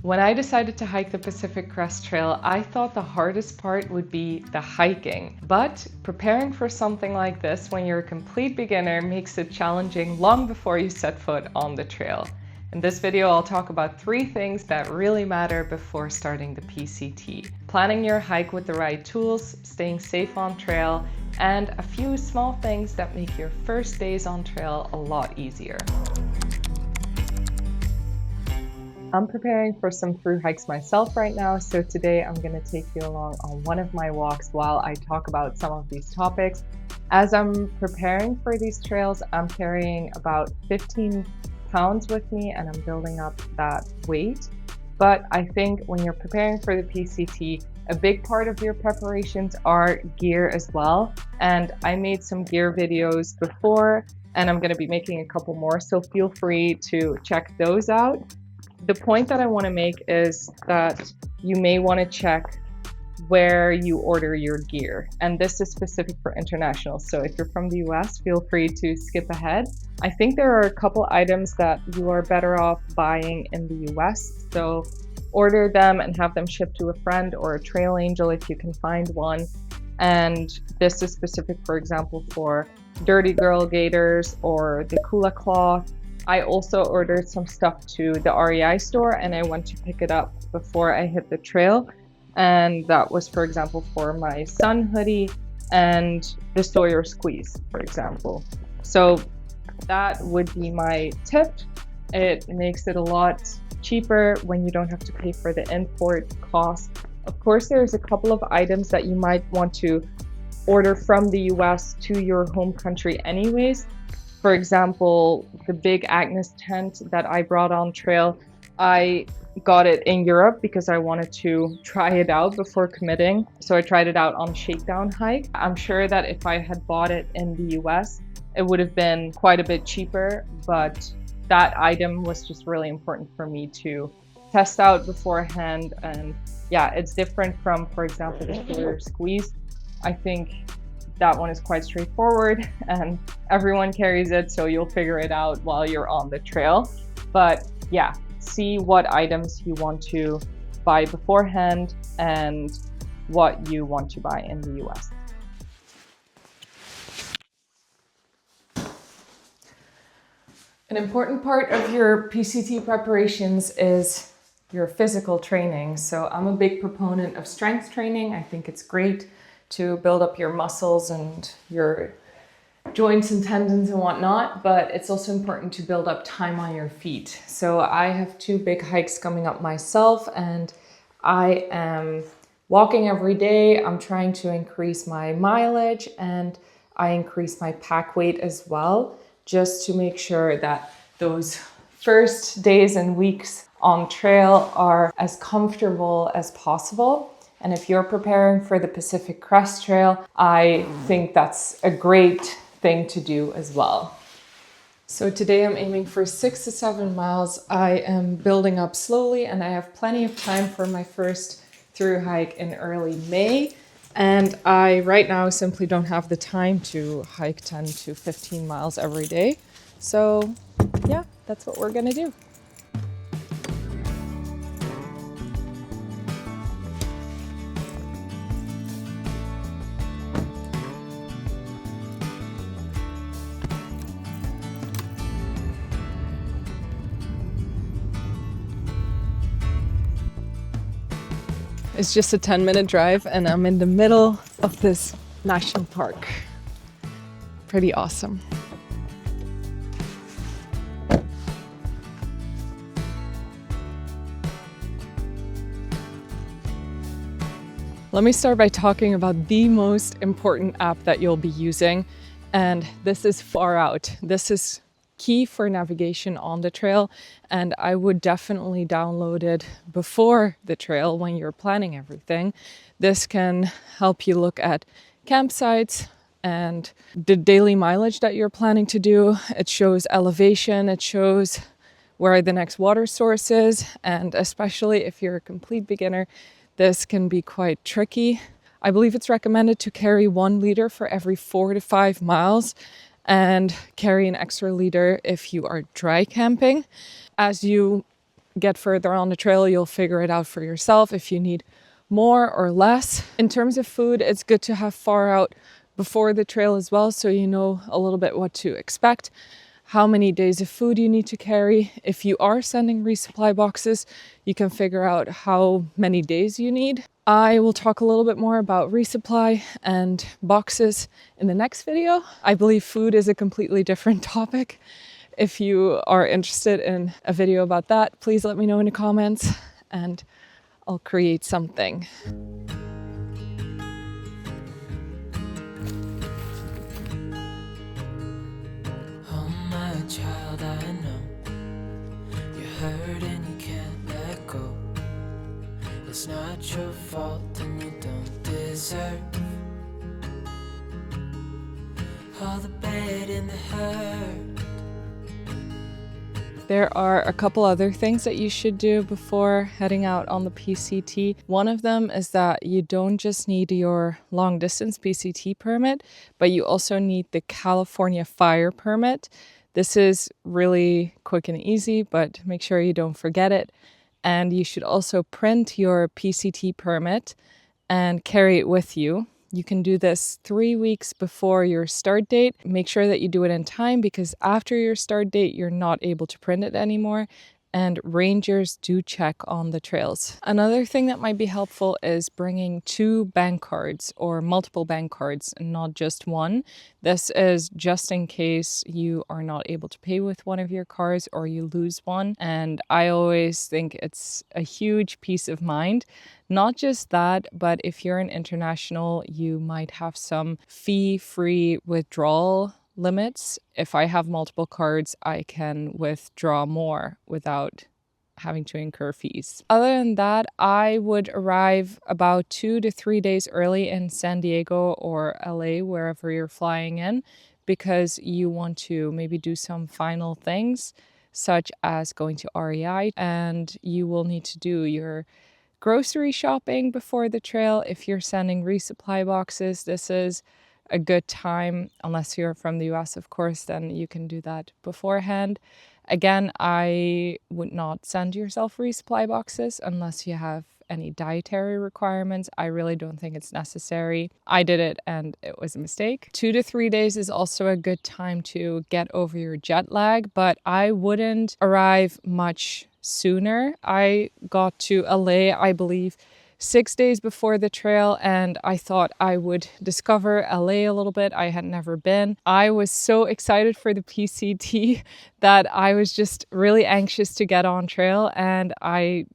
When I decided to hike the Pacific Crest Trail, I thought the hardest part would be the hiking. But preparing for something like this when you're a complete beginner makes it challenging long before you set foot on the trail. In this video, I'll talk about 3 things that really matter before starting the PCT. Planning your hike with the right tools, staying safe on trail, and a few small things that make your first days on trail a lot easier. I'm preparing for some thru hikes myself right now, so today I'm going to take you along on one of my walks while I talk about some of these topics. As I'm preparing for these trails, I'm carrying about 15 pounds with me and I'm building up that weight. But I think when you're preparing for the PCT, a big part of your preparations are gear as well. And I made some gear videos before, and I'm going to be making a couple more, so feel free to check those out. The point that I want to make is that you may want to check where you order your gear. And this is specific for international. So if you're from the US, feel free to skip ahead. I think there are a couple items that you are better off buying in the US. So order them and have them shipped to a friend or a trail angel if you can find one. And this is specific, for example, for Dirty Girl gaiters or the Kula cloth. I also ordered some stuff to the REI store and I went to pick it up before I hit the trail. And that was, for example, for my sun hoodie and the Sawyer squeeze, for example. So that would be my tip. It makes it a lot cheaper when you don't have to pay for the import cost. Of course, there's a couple of items that you might want to order from the US to your home country anyways. For example, the big Agnes tent that I brought on trail, I got it in Europe because I wanted to try it out before committing. So I tried it out on a shakedown hike. I'm sure that if I had bought it in the US, it would have been quite a bit cheaper, but that item was just really important for me to test out beforehand. And yeah, it's different from, for example, the Sawyer squeeze. I think that one is quite straightforward and everyone carries it, so you'll figure it out while you're on the trail. But yeah, see what items you want to buy beforehand and what you want to buy in the US. An important part of your PCT preparations is your physical training. So I'm a big proponent of strength training. I think it's great to build up your muscles and your joints and tendons and whatnot, but it's also important to build up time on your feet. So I have 2 big hikes coming up myself and I am walking every day. I'm trying to increase my mileage and I increase my pack weight as well, just to make sure that those first days and weeks on trail are as comfortable as possible. And if you're preparing for the Pacific Crest Trail, I think that's a great thing to do as well. So today I'm aiming for 6 to 7 miles. I am building up slowly and I have plenty of time for my first thru hike in early May. And I right now simply don't have the time to hike 10 to 15 miles every day. So yeah, that's what we're gonna do. It's just a 10-minute drive and I'm in the middle of this national park. Pretty awesome. Let me start by talking about the most important app that you'll be using, and this is Farout. This is key for navigation on the trail, and I would definitely download it before the trail when you're planning everything. This can help you look at campsites and the daily mileage that you're planning to do. It shows elevation, it shows where the next water source is, and especially if you're a complete beginner, this can be quite tricky. I believe it's recommended to carry 1 liter for every 4 to 5 miles and carry an extra liter if you are dry camping. As you get further on the trail, you'll figure it out for yourself if you need more or less. In terms of food, it's good to have Farout before the trail as well, so you know a little bit what to expect, how many days of food you need to carry. If you are sending resupply boxes, you can figure out how many days you need. I will talk a little bit more about resupply and boxes in the next video. I believe food is a completely different topic. If you are interested in a video about that, please let me know in the comments and I'll create something. Oh my child, I know you're hurt and you can't let go. It's not your fault and you don't deserve all the bad and the hurt. There are a couple other things that you should do before heading out on the PCT. One of them is that you don't just need your long distance PCT permit, but you also need the California fire permit. This is really quick and easy, but make sure you don't forget it. And you should also print your PCT permit and carry it with you. You can do this 3 weeks before your start date. Make sure that you do it in time because after your start date, you're not able to print it anymore. And rangers do check on the trails. Another thing that might be helpful is bringing 2 bank cards or multiple bank cards and not just one. This is just in case you are not able to pay with one of your cards or you lose one. And I always think it's a huge peace of mind. Not just that, but if you're an international, you might have some fee-free withdrawal limits. If I have multiple cards, I can withdraw more without having to incur fees. Other than that, I would arrive about 2 to 3 days early in San Diego or LA, wherever you're flying in, because you want to maybe do some final things, such as going to REI, and you will need to do your grocery shopping before the trail. If you're sending resupply boxes, this is a good time, unless you're from the US, of course, then you can do that beforehand. Again, I would not send yourself resupply boxes unless you have any dietary requirements. I really don't think it's necessary. I did it and it was a mistake. 2 to 3 days is also a good time to get over your jet lag, but I wouldn't arrive much sooner. I got to LA, I believe, 6 days before the trail, and I thought I would discover LA a little bit. I had never been. I was so excited for the PCT that I was just really anxious to get on trail, and I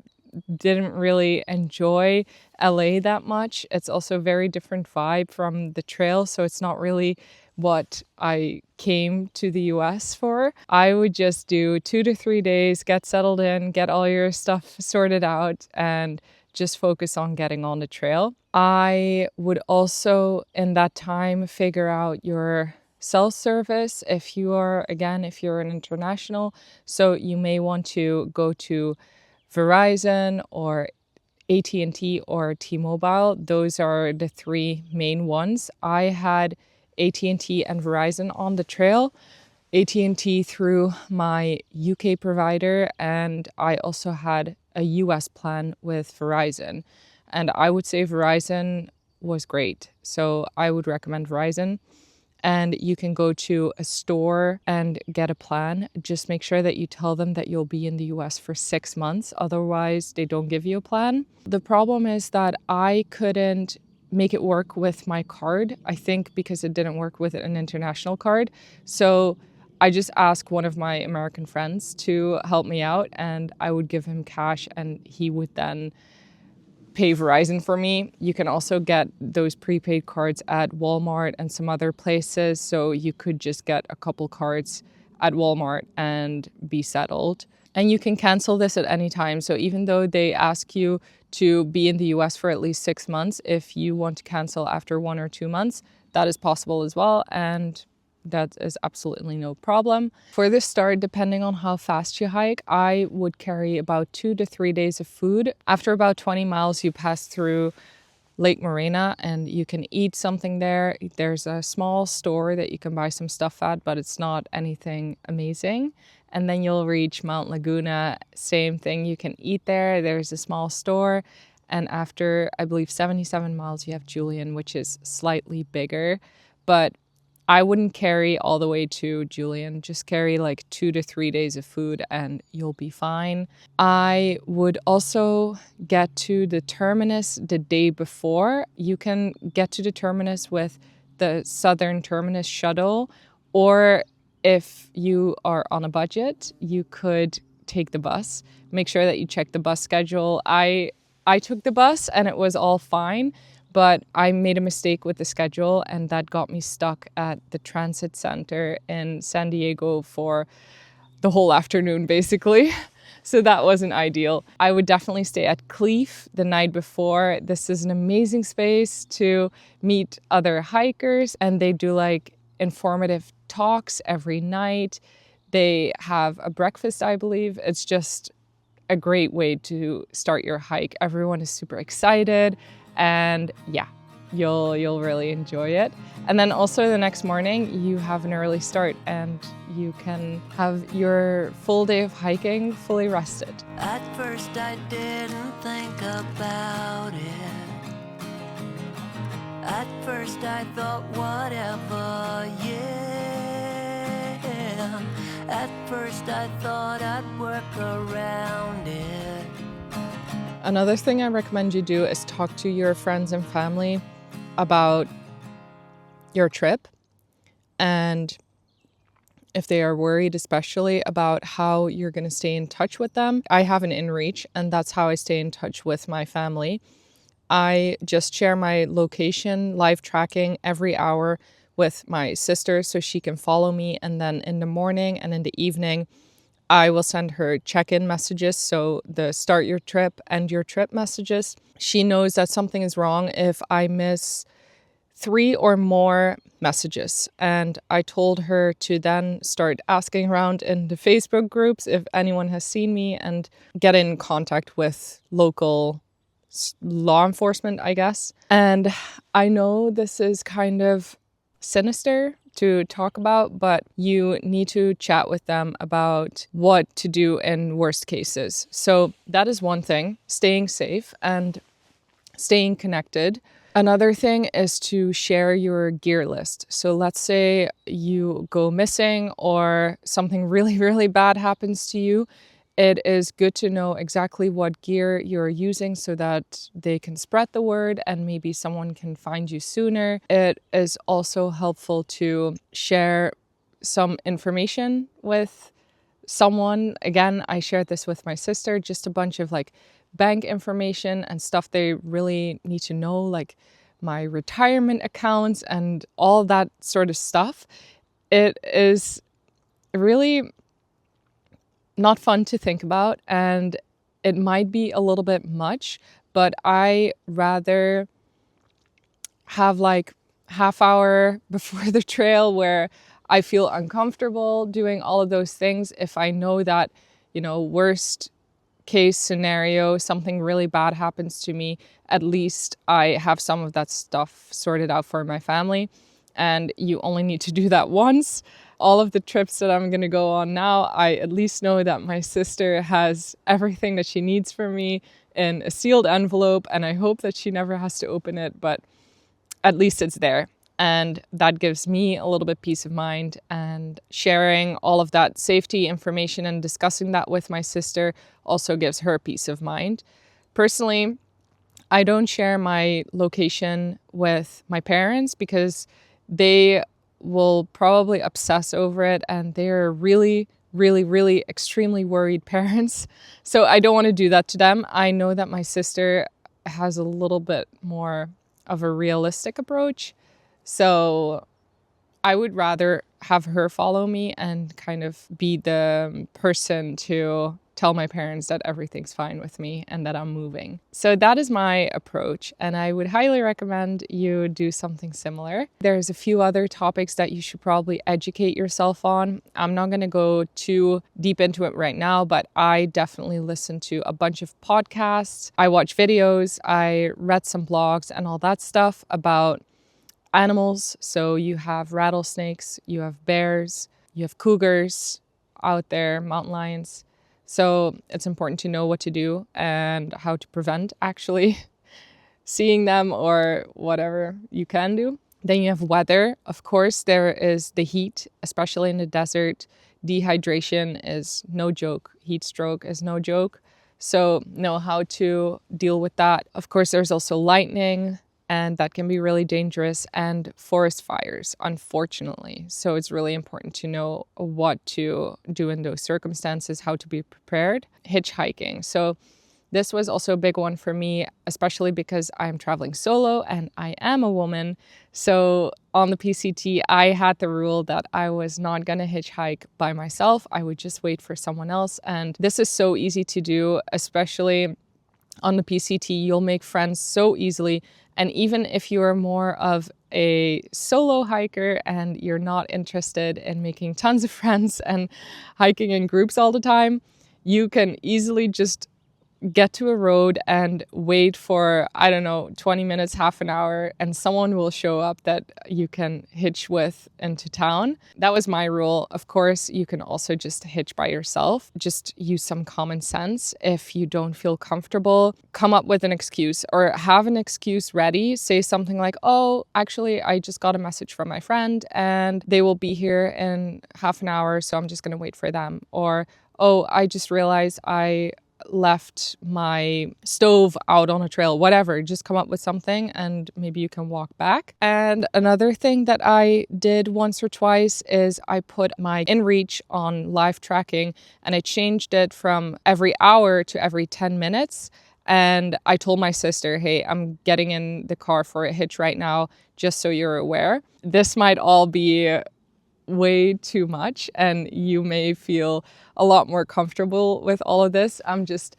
didn't really enjoy LA that much. It's also a very different vibe from the trail, so it's not really what I came to the US for. I would just do 2 to 3 days, get settled in, get all your stuff sorted out, and just focus on getting on the trail. I would also, in that time, figure out your cell service if you are, again, if you're an international. So you may want to go to Verizon or AT&T or T-Mobile. Those are the 3 main ones. I had AT&T and Verizon on the trail. AT&T through my UK provider, and I also had a US plan with Verizon. And I would say Verizon was great. So I would recommend Verizon. And you can go to a store and get a plan. Just make sure that you tell them that you'll be in the US for 6 months. Otherwise, they don't give you a plan. The problem is that I couldn't make it work with my card, I think because it didn't work with an international card. So I just asked one of my American friends to help me out, and I would give him cash and he would then pay Verizon for me. You can also get those prepaid cards at Walmart and some other places. So you could just get a couple cards at Walmart and be settled. And you can cancel this at any time. So even though they ask you to be in the US for at least 6 months, if you want to cancel after 1 or 2 months, that is possible as well. And that is absolutely no problem. For the start, depending on how fast you hike, I would carry about 2 to 3 days of food. After about 20 miles, you pass through Lake Morena and you can eat something there. There's a small store that you can buy some stuff at, but it's not anything amazing. and then you'll reach Mount Laguna. Same thing, you can eat there. There's a small store. And after, I believe, 77 miles, you have Julian, which is slightly bigger. But I wouldn't carry all the way to Julian. Just carry like 2 to 3 days of food and you'll be fine. I would also get to the terminus the day before. You can get to the terminus with the Southern Terminus shuttle, or if you are on a budget, you could take the bus. Make sure that you check the bus schedule. I took the bus and it was all fine, but I made a mistake with the schedule and that got me stuck at the transit center in San Diego for the whole afternoon, basically. So that wasn't ideal. I would definitely stay at Cleef the night before. This is an amazing space to meet other hikers, and they do like informative talks every night. They have a breakfast, I believe. It's just a great way to start your hike. Everyone is super excited, and yeah, you'll really enjoy it. And then also the next morning you have an early start and you can have your full day of hiking fully rested. At first I didn't think about it. At first I thought whatever, yeah. At first I thought I'd work around it. Another thing I recommend you do is talk to your friends and family about your trip, and if they are worried, especially about how you're going to stay in touch with them. I have an InReach, and that's how I stay in touch with my family. I just share my location, live tracking every hour with my sister so she can follow me, and then in the morning and in the evening I will send her check-in messages, so the start your trip, end your trip messages. She knows that something is wrong if I miss 3 or more messages. And I told her to then start asking around in the Facebook groups if anyone has seen me and get in contact with local law enforcement, I guess. And I know this is kind of sinister to talk about, but you need to chat with them about what to do in worst cases. So that is one thing, staying safe and staying connected. Another thing is to share your gear list. So let's say you go missing or something really, really bad happens to you. It is good to know exactly what gear you're using so that they can spread the word and maybe someone can find you sooner. It is also helpful to share some information with someone. Again, I shared this with my sister, just a bunch of like bank information and stuff they really need to know, like my retirement accounts and all that sort of stuff. It is really not fun to think about, and it might be a little bit much, but I rather have like half hour before the trail where I feel uncomfortable doing all of those things if I know that, you know, worst case scenario, something really bad happens to me, at least I have some of that stuff sorted out for my family. And you only need to do that once. All of the trips that I'm going to go on now, I at least know that my sister has everything that she needs for me in a sealed envelope, and I hope that she never has to open it, but at least it's there. And that gives me a little bit peace of mind, and sharing all of that safety information and discussing that with my sister also gives her peace of mind. Personally, I don't share my location with my parents because they will probably obsess over it, and they're really, really, really extremely worried parents. So I don't want to do that to them. I know that my sister has a little bit more of a realistic approach. So I would rather have her follow me and kind of be the person to tell my parents that everything's fine with me and that I'm moving. So that is my approach, and I would highly recommend you do something similar. There's a few other topics that you should probably educate yourself on. I'm not going to go too deep into it right now, but I definitely listen to a bunch of podcasts. I watch videos, I read some blogs and all that stuff about animals. So you have rattlesnakes, you have bears, you have cougars. out there, mountain lions. So it's important to know what to do and how to prevent actually seeing them or whatever you can do. Then you have weather. Of course, there is the heat, especially in the desert. Dehydration is no joke. Heat stroke is no joke. So know how to deal with that. Of course, there's also lightning, and that can be really dangerous, and forest fires, unfortunately. So it's really important to know what to do in those circumstances, how to be prepared. Hitchhiking. So this was also a big one for me, especially because I'm traveling solo and I am a woman. So on the PCT, I had the rule that I was not going to hitchhike by myself. I would just wait for someone else. And this is so easy to do, especially on the PCT. You'll make friends so easily. And even if you are more of a solo hiker and you're not interested in making tons of friends and hiking in groups all the time, you can easily just get to a road and wait for, I don't know, 20 minutes, half an hour, and someone will show up that you can hitch with into town. That was my rule. Of course, you can also just hitch by yourself. Just use some common sense. If you don't feel comfortable, come up with an excuse or have an excuse ready. Say something like, oh, actually, I just got a message from my friend and they will be here in half an hour, so I'm just going to wait for them. Or, oh, I just realized I left my stove out on a trail, whatever. Just come up with something and maybe you can walk back. And another thing that I did once or twice is I put my InReach on live tracking and I changed it from every hour to every 10 minutes. And I told my sister, hey, I'm getting in the car for a hitch right now, just so you're aware. This might all be way too much and you may feel a lot more comfortable with all of this. I'm just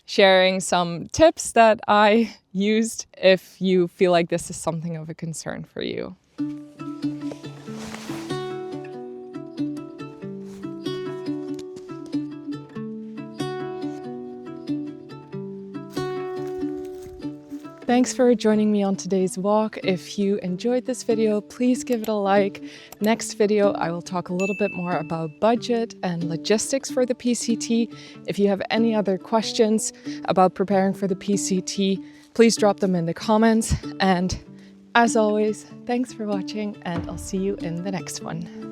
sharing some tips that I used if you feel like this is something of a concern for you. Thanks for joining me on today's walk. If you enjoyed this video, please give it a like. Next video, I will talk a little bit more about budget and logistics for the PCT. If you have any other questions about preparing for the PCT, please drop them in the comments. And as always, thanks for watching, and I'll see you in the next one.